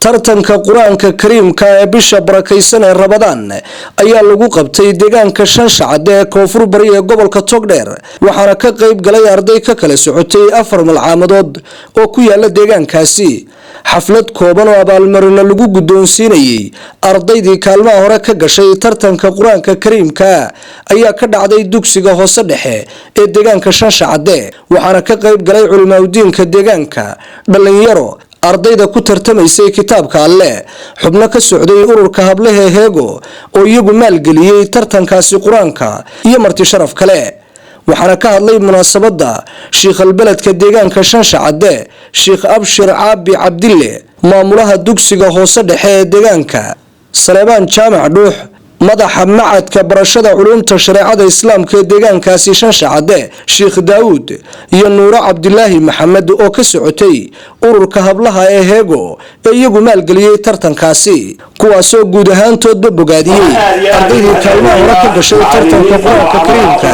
tartanka quraanka kariimka ee bisha barakaysan ee Ramadaan ayaa lagu qabtay deegaanka Shanshaad ee koonfur bari ee gobolka Togdheer waxaana ka qayb galay arday ka kala socotay 4 malcamadood oo ku yaala deegaankaasi xaflad kooban oo abaalmarin lagu guddoonsiinayay ardaydii kaalmaha hore ka gashay tartanka quraanka kariimka ayaa ka dhacday dugsiga hoose dhexe ee deegaanka Shanshaad waxaana ka qayb galay culimada deegaanka dhalinyaro ardayda ku tartamaysay kitaabka Alle xubno ka socday ururka hablaha heego oo iyagu maalgeliyay tartankaasi quraanka iyo marti sharaf kale waxaana ka hadlay munaasabada sheekh albeledka deegaanka Shanshaad sheekh Abshir Caabi Cabdille maamulaha dugsiga hoose dhexe ee deegaanka Saleebaan Jaamac Dhuux madaxa macadka barashada culumta shariicada islaamka ee deegaankaasi Shanshaad sheekh Daawud iyo Nuura Cabdilaahi Maxamed oo ka socotay ururka hablaha ee heego ee iyagu maalgeliyay tartankaasi kuwaas oo guud ahaantoodba bogaadiyay ardaydii kaalmaha hore ka gashay tartanka quraanka kariimka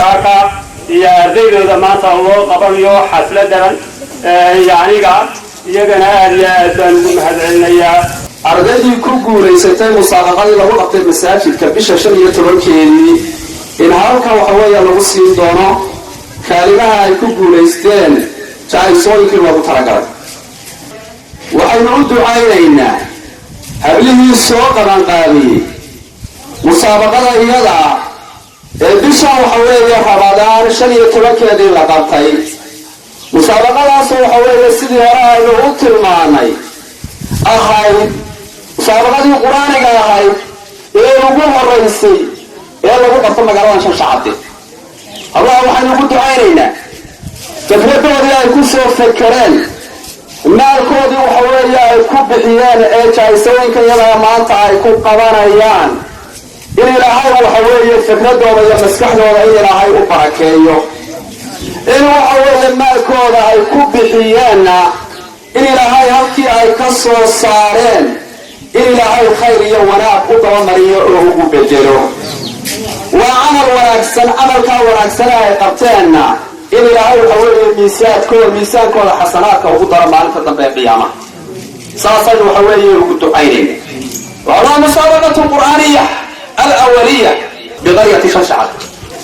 iyo ardaydooda maanta loo qabanayo xafladan yaaniga iyagana aad baan ugu mahadcelinayaa ardaydii ku guuleysatay musaabaqadii lagu qabtay masaajidka bisha 15keedii in halka waxa weeye lagu siin doono kaalimaha ay ku guuleysteen jaayisooyinkii lagu talagalay waxaynu u ducaynaynaa hablihii soo qabanqaabiyey musaabaqada iyada ee bisha waxa weeye Ramadaan 15keedii la qabtay musaabaqadaas waxa weeye sidii hore aynu u tilmaanay ahayd musaabaqadii quraaniga ahayd ee ugu horeysay ee lagu qabto magaalada Shanshaad Allah waxaynu ku ducaynaynaa fikradoodii ay ku soo fakareen maalkoodii waxa weeye ay ku bixiyeen ee jaayisooyinka iyada maanta ay ku qabanayaan in Ilaahay waxa weeye fikradooda iyo maskaxdooda in Ilaahay u barakeeyo in waxa weeye maalkooda ay ku bixiyeen in Ilaahay halkii ay ka soo saareen in Ilaahay khayr iyo wanaag u dabamariyo oo ugu bedelo waa amal wanaagsan amalka wanaagsan ay qabteena in Ilaahay waxa weeye miisaankooda xasanaadka ugu daro maalinta dambe ee qiyaamaha saasay waxa weeye ugu ducaynayna waa musaabaqatu quraaniyah الأولية بقرية شنشعاد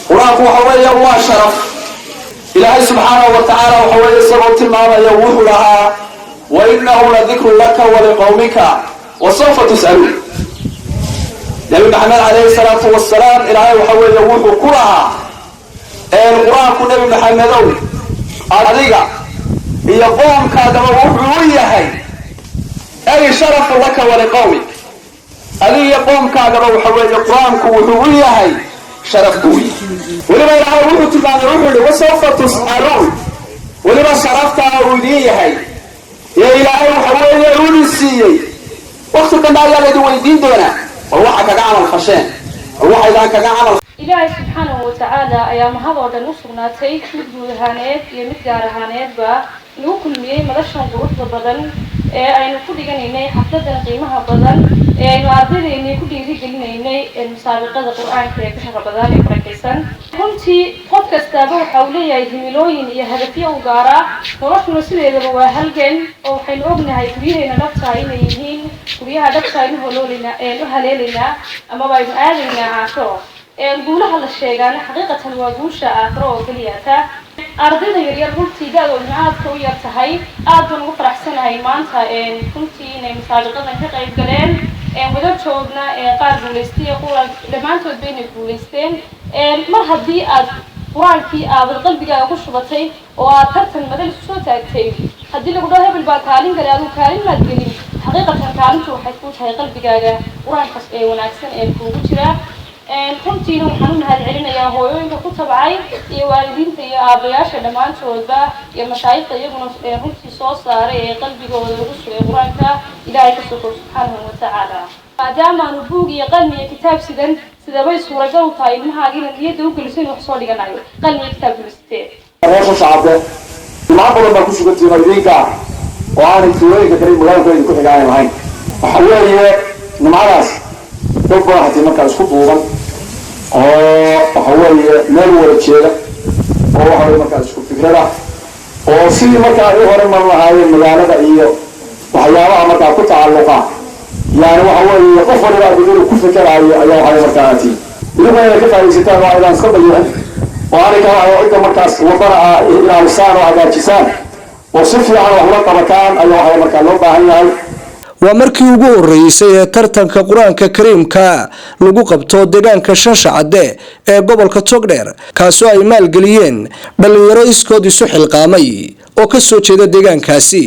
قرآن وحوية وشرف إلهي سبحانه وتعالى وحوية سبوت المعنى يوه لها وإنه لذكر لك ولقومك وسوف تسألون نبي محمد عليه الصلاة والسلام إلهي وحوية يوه كلها القرآن كن نبي محمد أرضيك يقوم كادم وحوية أي شرف لك ولقومك ألي يقوم كاغبا وحوي قرآنك وحويهي شرف قوي ولما يلعب روحه تبان روحه وسوف تسألون ولما شرفتها وديهي يا إلهي وحوي يقول السيئي وقت كان يلا يدوي دين دونا وروحك كعمل خشان وروح إذا كعمل إلهي سبحانه وتعالى أيام هذا ودنوصرناتي مدود هانات يمدار هانات با نوكل مية مدشان قروح بدن aynu ku dhiganaynay xafladan qiimaha badan ee aynu ardaydeena ku dhiirigelinaynay musaabaqada quraanka ee bisha Ramadaan ee barakaysan runtii qof kasta waxa uu leeyahay himilooyin iyo hadafyo u gaar ah noloshuna sideedaba waa halgan oo waxaynu ognahay guryaheena dhabta inay yihiin guryaha dhabta inuu haleelina ama aynu aadaynaa aakhiro guulaha la sheegaana xaqiiqatan waa guusha aakhiro oo kaliya ta ardayda yaryar runtii daadooda aadka u yar tahay aad baan ugu faraxsanahay maanta runtii inay musaabaqadan ka qayb galeen wada joogna qaar guuleystay quraan dhamaantood bay guuleysteen mar haddii aad quraankii aad qalbigaaga ku shubatay oo aad tartan madal soo taagtay haddii lagu dhaho hebel baa kaalin galay adigu kaalin maad gelin xaqiiqatan kaalintu waxay ku tahay qalbigaaga quraankaas ee wanaagsan ee kugu jira runtii waxaan u mahadcelinayaa hooyooyinka ku tabcay iyo waalidiinta iyo aabayaasha dhamaantoodba iyo mashaayikha iyaguna runtii soo saaray ee qalbigooda lagu sugay quraanka Ilaahay ka soo subhanahu wa ta'ala maadaama aanu buug iyo qalin iyo kitaab sidan sidabay suuragal u tahay ilmahaaga niyada u gelisan wax soo dhiganayo qalin iyo kitaab gulistee Shanshaad ma badan ba ku sugantii idinka oo aan tuulooyinka kale magaalada ku xigaan lahayn waxa weeye nimadaas dad badan haddii markaa isku duuban oo waxa weeye meel wada jeeda oo waxa weeye markaa isku fikrada oo sidii markaa ay hore mar lahaayeen magaalada iyo waxyaabaha markaa ku tacalluqa yani waxa weeye qof waliba adduunyada ku fikerayo ayaa waxay markaati idinku inay ka faa'iidaysataan waa inaan iska dayihin oo aniga waxay cidda markaas wadana ilaalisaan oo hagaajisaan oo si fiican wax ula qabataan ayaa waxay markaa loo baahan yahay waa markii ugu horeysay ee tartanka quraanka kariimka lagu qabto deegaanka Shanshacaade ee gobolka Togdheer kaasoo ay maalgeliyeen dhalinyaro iskood isu xilqaamay oo ka soo jeeda deegaankaasi.